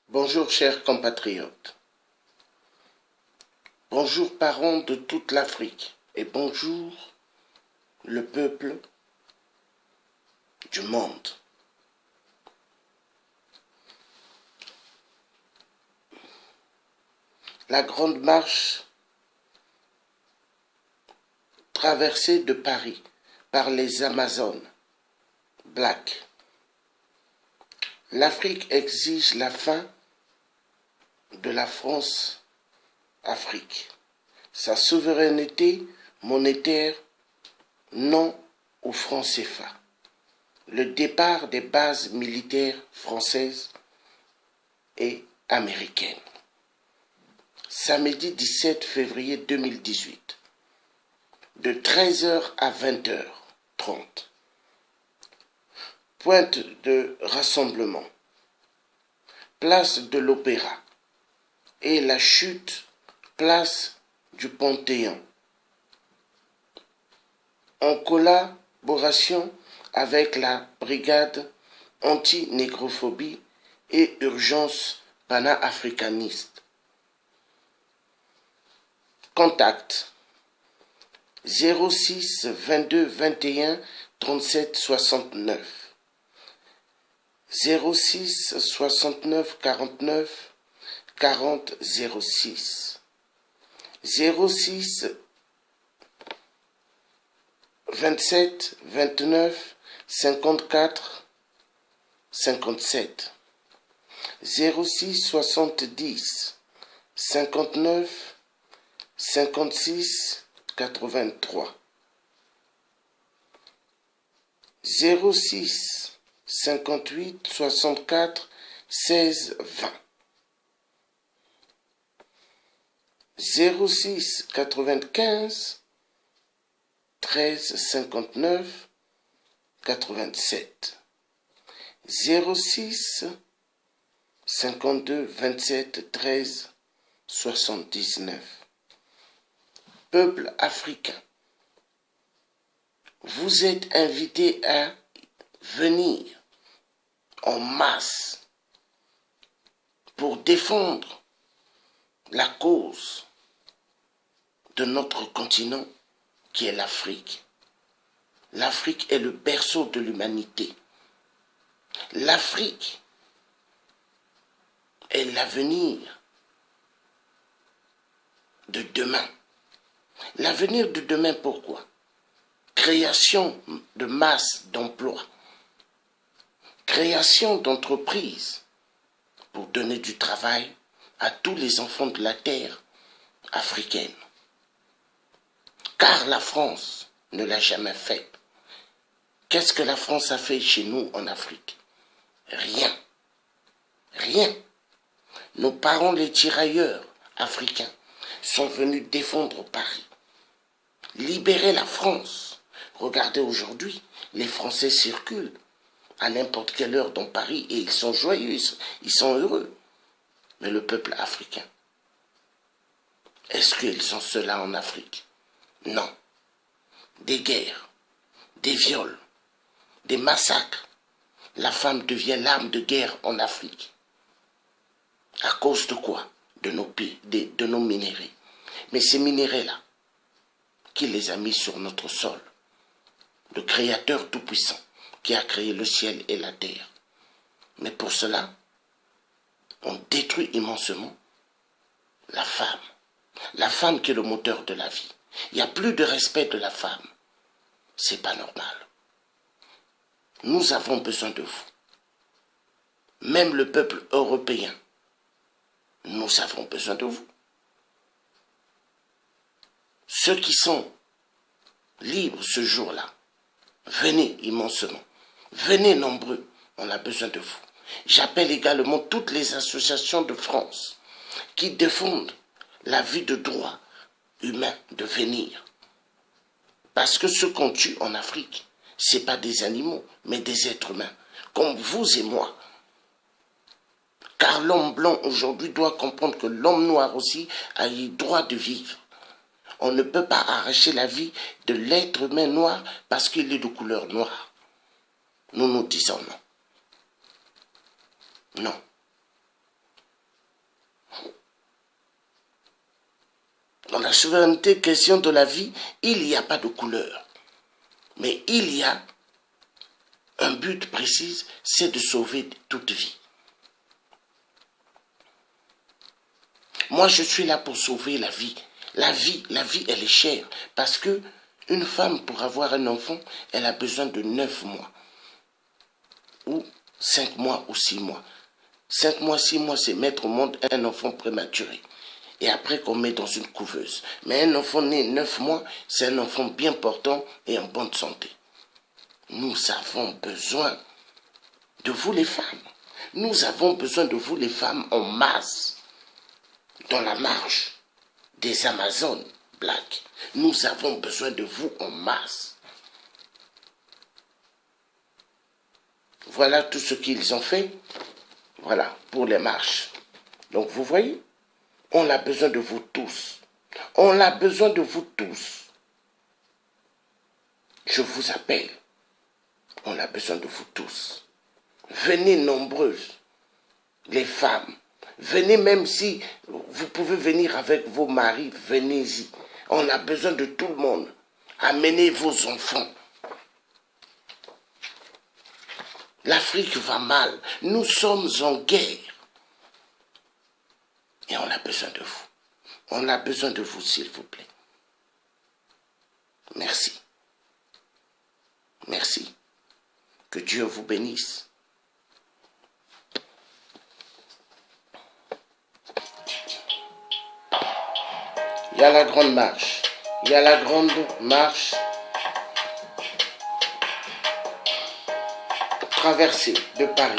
Bonjour chers compatriotes, bonjour parents de toute l'Afrique et bonjour le peuple du monde. La grande marche traversée de Paris par les Amazones Black. L'Afrique exige la fin de la France-Afrique, sa souveraineté monétaire non au franc CFA, le départ des bases militaires françaises et américaines. Samedi 17 février 2018, de 13h à 20h30, pointe de rassemblement, place de l'Opéra et la chute, place du Panthéon. En collaboration avec la brigade anti-négrophobie et urgence pana-africaniste. Contact 06 22 21 37 69 06 69 49 40 06 06 27 29 54 57 06 70 59 56 83 06 58 64 16 20 06 95 13 59 87 06 52 27 13 79. Peuple africain, vous êtes invités à venir en masse pour défendre la cause de notre continent qui est l'Afrique. L'Afrique est le berceau de l'humanité. L'Afrique est l'avenir de demain. L'avenir de demain, pourquoi? Création de masse d'emplois, création d'entreprises pour donner du travail à tous les enfants de la terre africaine. Car la France ne l'a jamais fait. Qu'est-ce que la France a fait chez nous en Afrique? Rien. Rien. Nos parents, les tirailleurs africains, sont venus défendre Paris. Libérer la France. Regardez aujourd'hui, les Français circulent à n'importe quelle heure dans Paris et ils sont joyeux, ils sont heureux. Mais le peuple africain, est-ce qu'ils sont ceux-là en Afrique? Non. Des guerres, des viols, des massacres. La femme devient l'arme de guerre en Afrique. À cause de quoi? De nos minéraux. Mais ces minéraux-là, qui les a mis sur notre sol? Le Créateur Tout-Puissant, qui a créé le ciel et la terre. Mais pour cela, on détruit immensément la femme. La femme qui est le moteur de la vie. Il n'y a plus de respect de la femme. C'est pas normal. Nous avons besoin de vous. Même le peuple européen, nous avons besoin de vous. Ceux qui sont libres ce jour-là, venez immensément. Venez nombreux, on a besoin de vous. J'appelle également toutes les associations de France qui défendent la vie de droit humain de venir. Parce que ce qu'on tue en Afrique, ce n'est pas des animaux, mais des êtres humains, comme vous et moi. Car l'homme blanc aujourd'hui doit comprendre que l'homme noir aussi a le droit de vivre. On ne peut pas arracher la vie de l'être humain noir parce qu'il est de couleur noire. Nous nous disons non. Non. Dans la souveraineté, question de la vie, il n'y a pas de couleur. Mais il y a un but précis, c'est de sauver toute vie. Moi, je suis là pour sauver la vie. La vie, elle est chère. Parce que une femme, pour avoir un enfant, elle a besoin de 9 mois. Ou 5 mois ou 6 mois. 5 mois, 6 mois, c'est mettre au monde un enfant prématuré. Et après qu'on met dans une couveuse. Mais un enfant né 9 mois, c'est un enfant bien portant et en bonne santé. Nous avons besoin de vous les femmes. Nous avons besoin de vous les femmes en masse. Dans la marche des Amazones Black. Nous avons besoin de vous en masse. Voilà tout ce qu'ils ont fait. Voilà, pour les marches. Donc vous voyez, on a besoin de vous tous. On a besoin de vous tous. Je vous appelle. On a besoin de vous tous. Venez nombreuses, les femmes. Venez même si vous pouvez venir avec vos maris, venez-y. On a besoin de tout le monde. Amenez vos enfants. L'Afrique va mal. Nous sommes en guerre. Et on a besoin de vous. On a besoin de vous, s'il vous plaît. Merci. Merci. Que Dieu vous bénisse. Il y a la grande marche. Il y a la grande marche traversée de Paris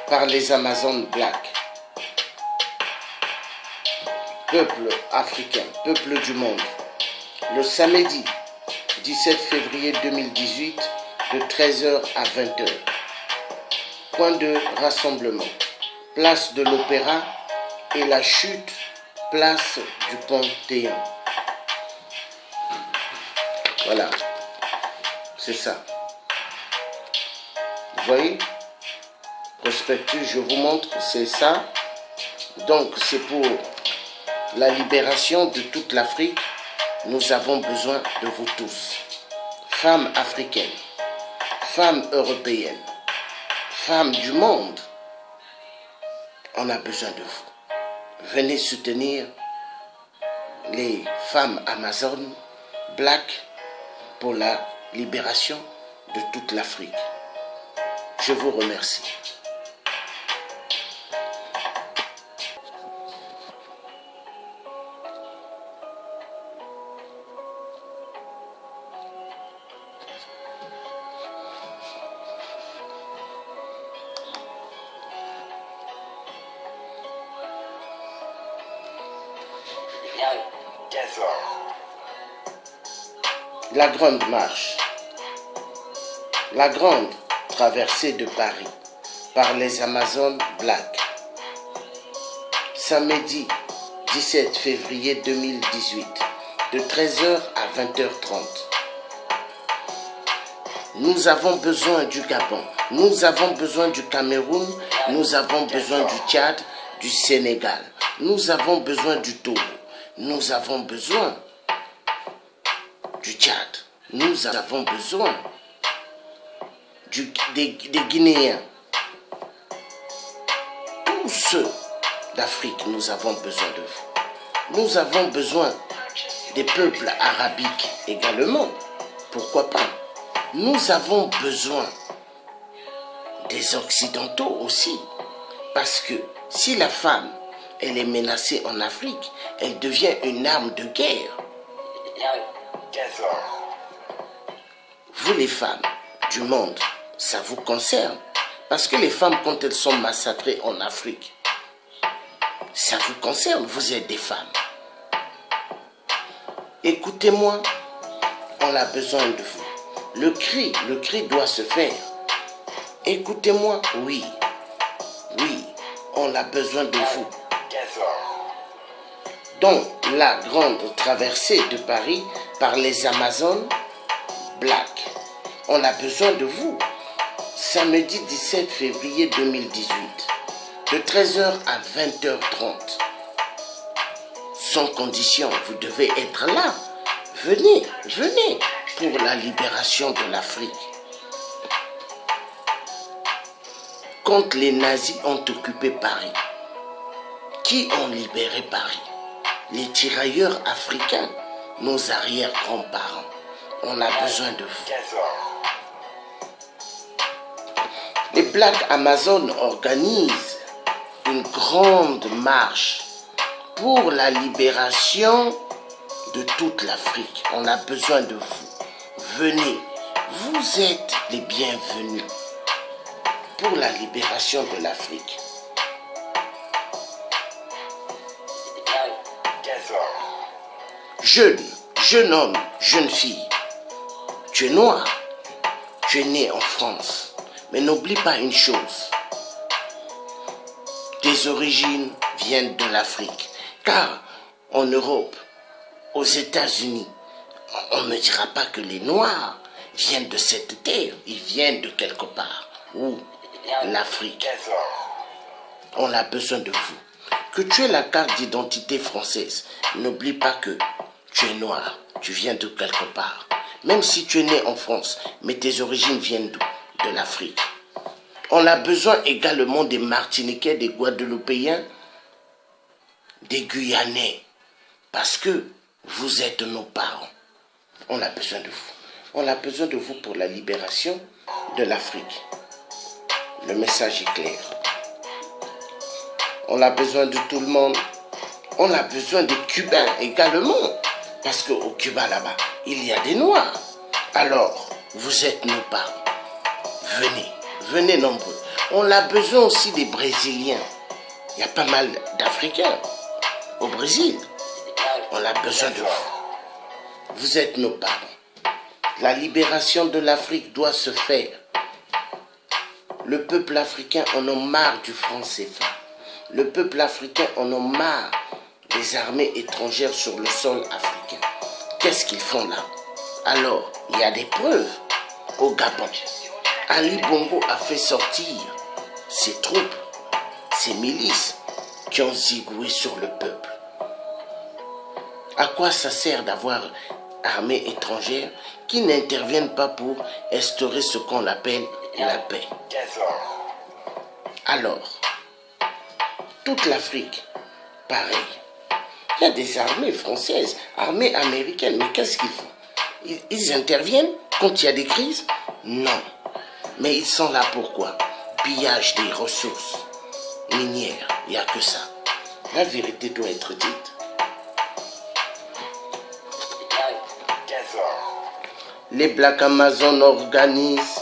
par les Amazones Black. Peuple africain, peuple du monde. Le samedi 17 février 2018 de 13h à 20h. Point de rassemblement. Place de l'Opéra et la chute, place du Panthéon. Voilà. C'est ça. Vous voyez? Prospectus, je vous montre, c'est ça. Donc, c'est pour la libération de toute l'Afrique. Nous avons besoin de vous tous. Femmes africaines, femmes européennes, femmes du monde. On a besoin de vous. Venez soutenir les femmes amazones Black pour la libération de toute l'Afrique. Je vous remercie. La grande marche. La grande traversée de Paris par les Amazones Black. Samedi 17 février 2018 de 13h à 20h30. Nous avons besoin du Gabon, nous avons besoin du Cameroun, nous avons besoin du Tchad, du Sénégal, nous avons besoin du Togo, nous avons besoin du Tchad, nous avons besoin des Guinéens. Tous ceux d'Afrique, nous avons besoin de vous. Nous avons besoin des peuples arabiques également. Pourquoi pas? Nous avons besoin des Occidentaux aussi. Parce que si la femme, elle est menacée en Afrique, elle devient une arme de guerre. Vous les femmes du monde, ça vous concerne. Parce que les femmes, quand elles sont massacrées en Afrique, ça vous concerne, vous êtes des femmes. Écoutez-moi, on a besoin de vous. Le cri doit se faire. Écoutez-moi, oui, on a besoin de vous. Donc, la grande traversée de Paris par les Amazones Black, on a besoin de vous. Samedi 17 février 2018, de 13h à 20h30. sans condition. Vous devez être là. Venez, venez pour la libération de l'Afrique. Quand les nazis ont occupé Paris, qui ont libéré Paris? Les tirailleurs africains, nos arrière-grands-parents. On a besoin de vous. Les Black Amazon organisent une grande marche pour la libération de toute l'Afrique. On a besoin de vous. Venez, vous êtes les bienvenus pour la libération de l'Afrique. Jeune homme, jeune fille, tu es noir, tu es né en France, mais n'oublie pas une chose, tes origines viennent de l'Afrique, car en Europe, aux États-Unis, on ne dira pas que les Noirs viennent de cette terre, ils viennent de quelque part, où l'Afrique. On a besoin de vous. Que tu aies la carte d'identité française, n'oublie pas que tu es noir, tu viens de quelque part. Même si tu es né en France, mais tes origines viennent d'où? De l'Afrique. On a besoin également des Martiniquais, des Guadeloupéens, des Guyanais, parce que vous êtes nos parents. On a besoin de vous. On a besoin de vous pour la libération de l'Afrique. Le message est clair. On a besoin de tout le monde. On a besoin des Cubains également. Parce qu'au Cuba, là-bas, il y a des Noirs. Alors, vous êtes nos parents. Venez, venez nombreux. On a besoin aussi des Brésiliens. Il y a pas mal d'Africains au Brésil. On a besoin de vous. Vous êtes nos parents. La libération de l'Afrique doit se faire. Le peuple africain en a marre du franc CFA. Le peuple africain en a marre des armées étrangères sur le sol africain. Qu'est-ce qu'ils font là? Alors, il y a des preuves au Gabon. Ali Bongo a fait sortir ses troupes, ses milices qui ont zigoué sur le peuple. À quoi ça sert d'avoir armées étrangères qui n'interviennent pas pour instaurer ce qu'on appelle la paix? Alors, toute l'Afrique, pareil. Il y a des armées françaises, armées américaines, mais qu'est-ce qu'ils font? Ils interviennent quand il y a des crises? Non. Mais ils sont là pourquoi? Pillage des ressources minières, il n'y a que ça. La vérité doit être dite. Les Black Amazon organisent,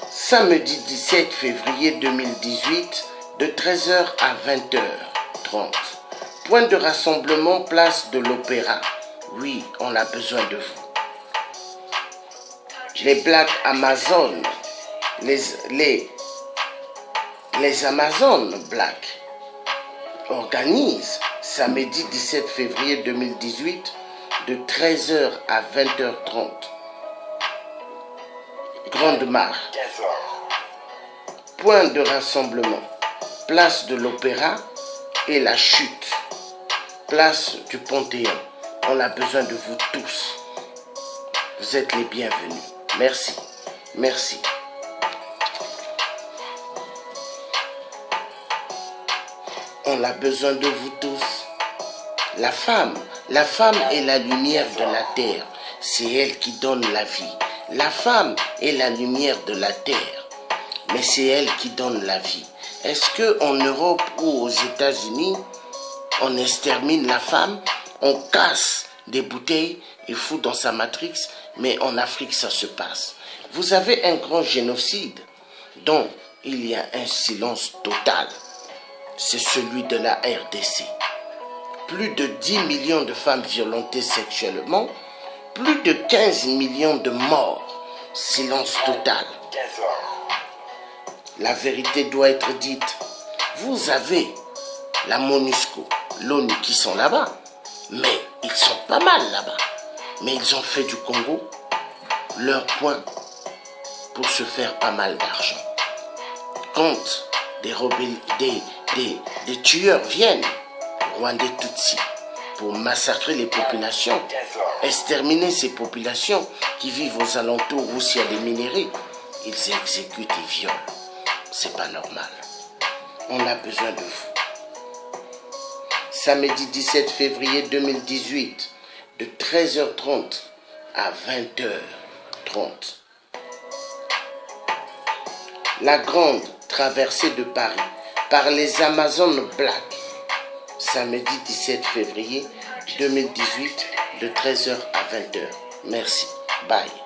samedi 17 février 2018, de 13h à 20h30. Point de rassemblement, place de l'Opéra. Oui, on a besoin de vous. Les Black Amazon, les Amazon Black organisent samedi 17 février 2018 de 13h à 20h30. Grande marche. Point de rassemblement, place de l'Opéra et la Chute, place du Panthéon. On a besoin de vous tous. Vous êtes les bienvenus. Merci. Merci. On a besoin de vous tous. La femme est la lumière de la terre. C'est elle qui donne la vie. La femme est la lumière de la terre. Mais c'est elle qui donne la vie. Est-ce qu'en Europe ou aux États-Unis, on extermine la femme, on casse des bouteilles et fout dans sa matrix, mais en Afrique, ça se passe. Vous avez un grand génocide dont il y a un silence total. C'est celui de la RDC. Plus de 10 millions de femmes violentées sexuellement, plus de 15 millions de morts. Silence total. La vérité doit être dite. Vous avez la MONUSCO, l'ONU qui sont là-bas, mais ils sont pas mal là-bas. Mais ils ont fait du Congo leur point pour se faire pas mal d'argent. Quand des des tueurs viennent, Rwandais Tutsi, pour massacrer les populations, exterminer ces populations qui vivent aux alentours où il y a des minerais, ils exécutent et violent. C'est pas normal. On a besoin de vous. Samedi 17 février 2018, de 13h30 à 20h30. La grande traversée de Paris par les Amazones Black. Samedi 17 février 2018, de 13h à 20h. Merci. Bye.